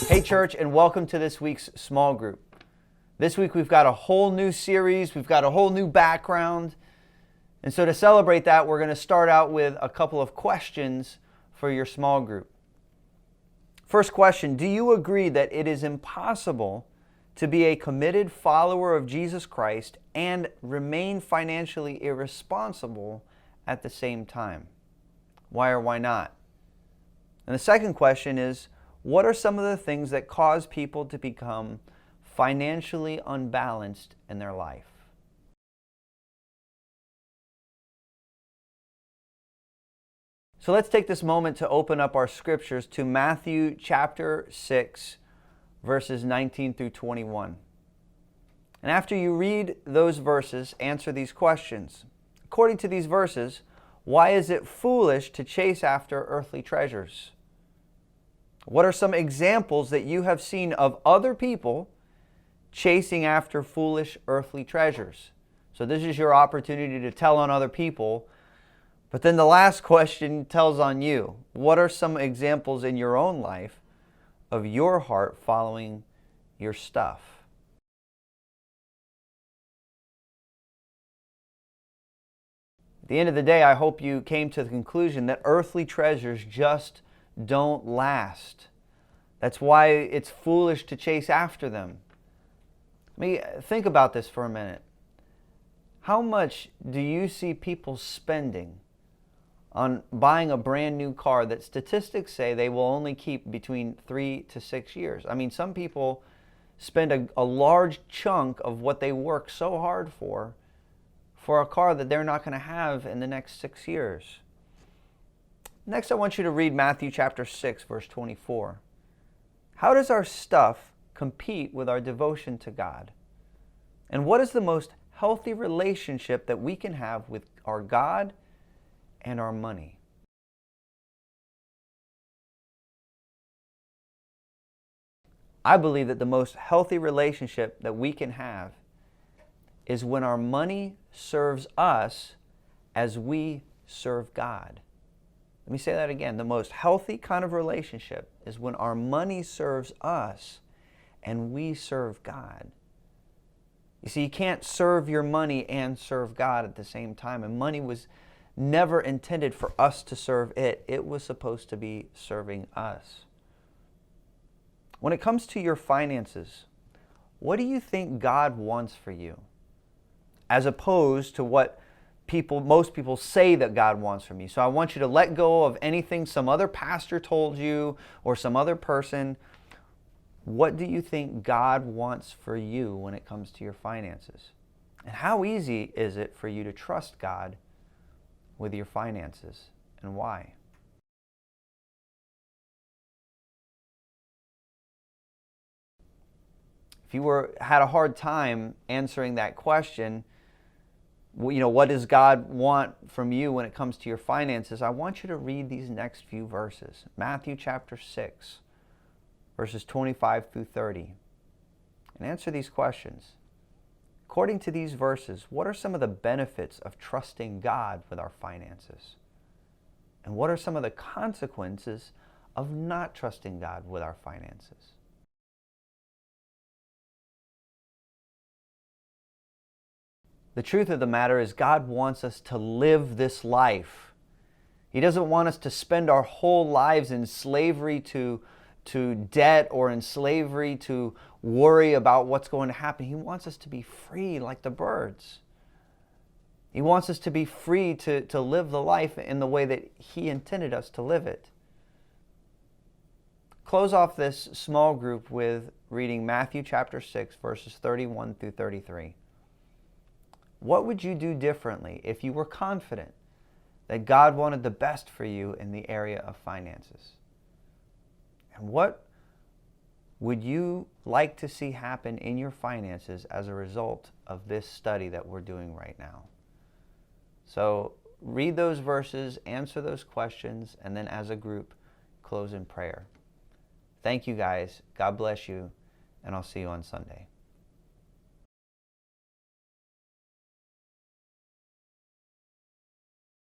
Hey church, and welcome to this week's small group. This week we've got a whole new series, we've got a whole new background, and so to celebrate that, we're going to start out with a couple of questions for your small group. First question, do you agree that it is impossible to be a committed follower of Jesus Christ and remain financially irresponsible at the same time? Why or why not? And the second question is, what are some of the things that cause people to become financially unbalanced in their life? So let's take this moment to open up our scriptures to Matthew chapter 6, verses 19 through 21. And after you read those verses, answer these questions. According to these verses, why is it foolish to chase after earthly treasures? What are some examples that you have seen of other people chasing after foolish earthly treasures? So this is your opportunity to tell on other people. But then the last question tells on you. What are some examples in your own life of your heart following your stuff? At the end of the day, I hope you came to the conclusion that earthly treasures just don't last. That's why it's foolish to chase after them. I mean, think about this for a minute. How much do you see people spending on buying a brand new car that statistics say they will only keep between 3 to 6 years? I mean, some people spend a large chunk of what they work so hard for a car that they're not going to have in the next 6 years. Next, I want you to read Matthew chapter 6, verse 24. How does our stuff compete with our devotion to God? And what is the most healthy relationship that we can have with our God and our money? I believe that the most healthy relationship that we can have is when our money serves us as we serve God. Let me say that again. The most healthy kind of relationship is when our money serves us and we serve God. You see, you can't serve your money and serve God at the same time. And money was never intended for us to serve it. It was supposed to be serving us. When it comes to your finances, what do you think God wants for you? As opposed to what most people say that God wants from you. So I want you to let go of anything some other pastor told you or some other person. What do you think God wants for you when it comes to your finances? And how easy is it for you to trust God with your finances, and why? If you had a hard time answering that question, what does God want from you when it comes to your finances? I want you to read these next few verses. Matthew chapter 6, verses 25 through 30. And answer these questions. According to these verses, what are some of the benefits of trusting God with our finances? And what are some of the consequences of not trusting God with our finances? The truth of the matter is God wants us to live this life. He doesn't want us to spend our whole lives in slavery to debt or in slavery to worry about what's going to happen. He wants us to be free like the birds. He wants us to be free to live the life in the way that He intended us to live it. Close off this small group with reading Matthew chapter 6, verses 31 through 33. What would you do differently if you were confident that God wanted the best for you in the area of finances? And what would you like to see happen in your finances as a result of this study that we're doing right now? So read those verses, answer those questions, and then as a group, close in prayer. Thank you guys. God bless you, and I'll see you on Sunday.